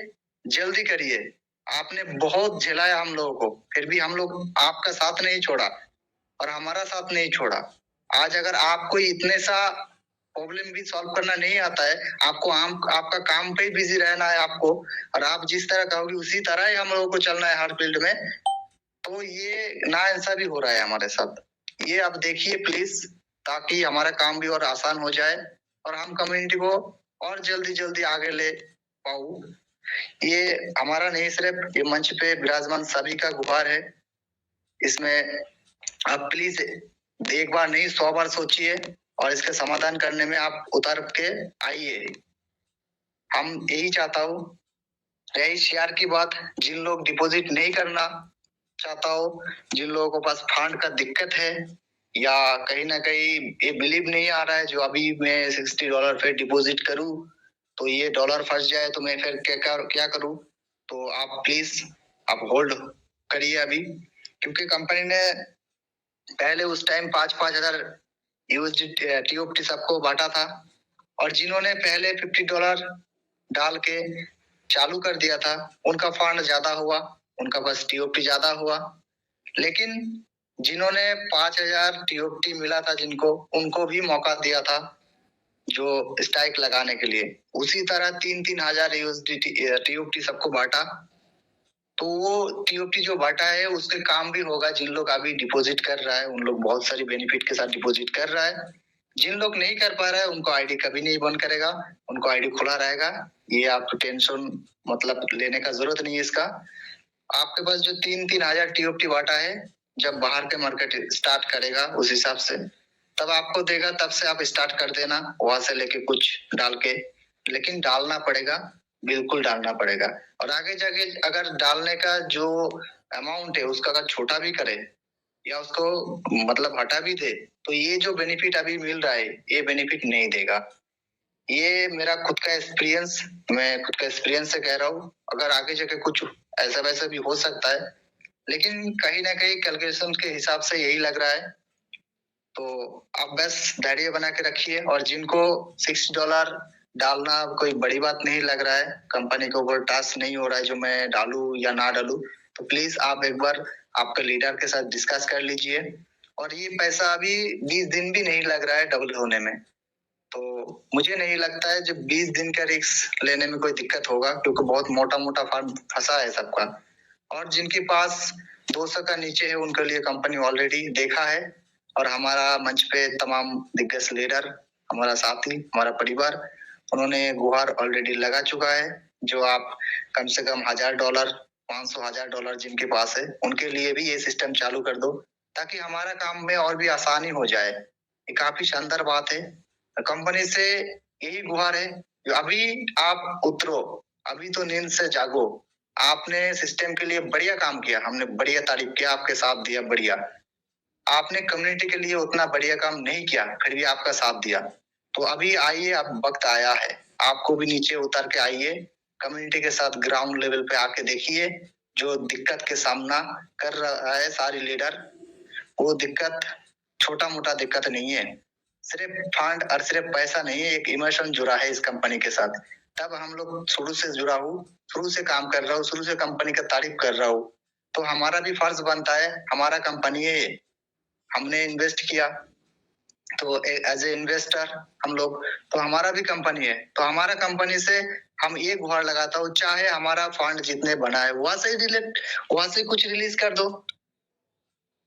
जल्दी करिए। आपने बहुत झेलाया हम लोगों को, फिर भी हम लोग आपका साथ नहीं छोड़ा और हमारा साथ नहीं छोड़ा। आज अगर आपको इतने सा प्रॉब्लम भी सॉल्व करना नहीं आता है, आपको आपका काम पे ही बिजी रहना है आपको, और आप जिस तरह कहोगे उसी तरह ही हम लोगों को चलना है हर फील्ड में, तो ये नाइंसाफी हो रहा है हमारे साथ। ये आप देखिए प्लीज, ताकि हमारा काम भी और आसान हो जाए और हम कम्युनिटी को और जल्दी आगे ले पाऊं। ये हमारा नहीं, सिर्फ ये मंच पे विराजमान सभी का गुहार है। इसमें आप प्लीज एक बार नहीं 100 बार सोचिए और इसके समाधान करने में आप उतर के आइए। हम यही चाहता हूँ, रही शेयर की बात, जिन लोग डिपॉजिट नहीं करना चाहता हो, जिन लोगों को पास फंड का दिक्कत है या कहीं ना कहीं ये बिलीव नहीं आ रहा है जो अभी मैं $60 पे डिपॉजिट करूं तो ये डॉलर फंस जाए तो मैं फिर क्या करूं, तो आप प्लीज आप होल्ड करिए अभी, क्योंकि कंपनी ने पहले उस टाइम 5-5 हजार TOPT सबको बांटा था और जिन्होंने पहले $50 डाल के चालू कर दिया था उनका फंड ज्यादा हुआ, उनका बस TOPT ज्यादा हुआ। लेकिन जिन्होंने 5000 TOPT मिला था जिनको, उनको भी मौका दिया था जो स्ट्राइक लगाने के लिए, उसी तरह 3-3 हजार TOPT सबको बांटा। तो वो TOPT जो बांटा है उसके काम भी होगा। जिन लोग अभी डिपॉजिट कर रहा है उन लोग बहुत सारी बेनिफिट के साथ डिपॉजिट कर रहा है, जिन लोग नहीं कर पा रहा है उनको आईडी कभी नहीं बंद करेगा, उनको आईडी खुला रहेगा। ये आप टेंशन मतलब लेने का जरूरत नहीं है इसका। आपके पास जो 3-3 हजार TOPT बांटा है, जब बाहर के मार्केट स्टार्ट करेगा उस हिसाब से तब आपको देगा, तब से आप स्टार्ट कर देना वहां से लेके कुछ डाल के, लेकिन डालना पड़ेगा, बिल्कुल डालना पड़ेगा। और आगे जाके अगर डालने का जो अमाउंट है उसका अगर छोटा भी करे या उसको मतलब हटा भी दे तो ये जो बेनिफिट अभी मिल रहा है ये बेनिफिट नहीं देगा। ये मेरा खुद का एक्सपीरियंस, मैं खुद का एक्सपीरियंस से कह रहा हूँ। अगर आगे जाके कुछ ऐसा वैसा भी हो सकता है, लेकिन कहीं ना कहीं कैलकुलेशन के हिसाब से यही लग रहा है। तो आप बस धैर्य बना के रखिए, और जिनको $60 डालना कोई बड़ी बात नहीं लग रहा है, कंपनी के ऊपर टास्क नहीं हो रहा है जो मैं डालूं या ना डालूं, तो प्लीज आप एक बार आपके लीडर के साथ डिस्कस कर लीजिए। और ये पैसा अभी 20 दिन भी नहीं लग रहा है डबल होने में, तो मुझे नहीं लगता है जब 20 दिन का रिस्क लेने में कोई दिक्कत होगा, क्योंकि बहुत मोटा फंड फंसा है सबका। और जिनके पास 200 का नीचे है उनके लिए कंपनी ऑलरेडी देखा है, और हमारा मंच पे तमाम दिग्गज लीडर, हमारा साथी, हमारा परिवार, उन्होंने गुहार ऑलरेडी लगा चुका है। जो आप कम से कम $1000, $500,000 जिनके पास है उनके लिए भी ये सिस्टम चालू कर दो, ताकि हमारा काम में और भी आसानी हो जाए। ये काफी शानदार बात है। कंपनी से यही गुहार है, अभी आप उतरो, अभी तो नींद से जागो। आपने सिस्टम के लिए बढ़िया काम किया, हमने बढ़िया तारीफ किया, आपके साथ दिया बढ़िया। आपने कम्युनिटी के लिए उतना बढ़िया काम नहीं किया, फिर भी आपका साथ दिया। तो अभी आइए, अब वक्त आया है, आपको भी नीचे उतर के आइए, कम्युनिटी के साथ ग्राउंड लेवल पे आके देखिए। जो दिक्कत के सामना कर रहा है सारी लीडर, वो दिक्कत छोटा मोटा दिक्कत नहीं है, सिर्फ फंड और सिर्फ पैसा नहीं है, एक इमोशन जुड़ा है इस कंपनी के साथ। तब हम लोग शुरू से जुड़ा हूँ, शुरू से काम कर रहा हूँ, शुरू से कंपनी का तारीफ कर रहा हूँ, तो हमारा भी फर्ज बनता है, हमारा कंपनी है, हमने इन्वेस्ट किया, तो एज ए इन्वेस्टर हम लोग, तो हमारा भी कंपनी है, तो हमारा कंपनी से हम ये गुहार लगाता हूँ, चाहे हमारा फंड जितने बना है वहां से कुछ रिलीज कर दो।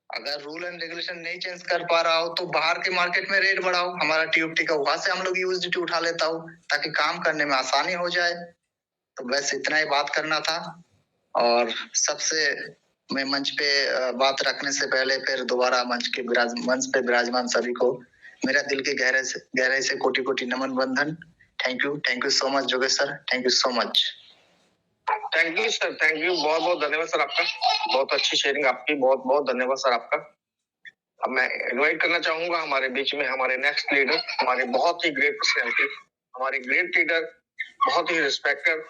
अगर रूल एंड रेगुलेशन नहीं चेंज कर पा रहा हो तो बाहर के मार्केट में रेट बढ़ाओ, हमारा TOPT का वहां से हम लोग यूएसडीटी उठा लेता हूँ, ताकि काम करने में आसानी हो जाए। तो बस इतना ही बात करना था। और सबसे मैं मंच पे बात रखने से पहले फिर दोबारा मंच पे विराजमान सभी को मेरा दिल के गहराई से कोटि नमन बंधन। थैंक यू सो मच जोगेश sir, thank you so much. Thank you sir, thank you, बहुत बहुत धन्यवाद सर आपका, बहुत अच्छी शेयरिंग आपकी, बहुत बहुत धन्यवाद सर आपका। अब मैं इनवाइट करना चाहूंगा हमारे बीच में हमारे नेक्स्ट लीडर, हमारे बहुत ही ग्रेट पर्सनैलिटी, हमारे ग्रेट लीडर, बहुत ही रिस्पेक्टेड,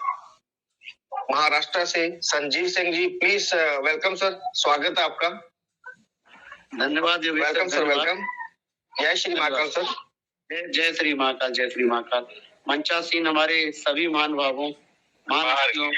महाराष्ट्र से Sanjeev Singh ji. Please welcome sir, स्वागत है आपका। धन्यवाद योगेश सर, वेलकम सर, धन्यवाद। वेलकम। जय श्री महाकाल सर। जय श्री महाकाल, जय श्री महाकाल। मंचासीन हमारे सभी महानुभावों, महान हस्तियों,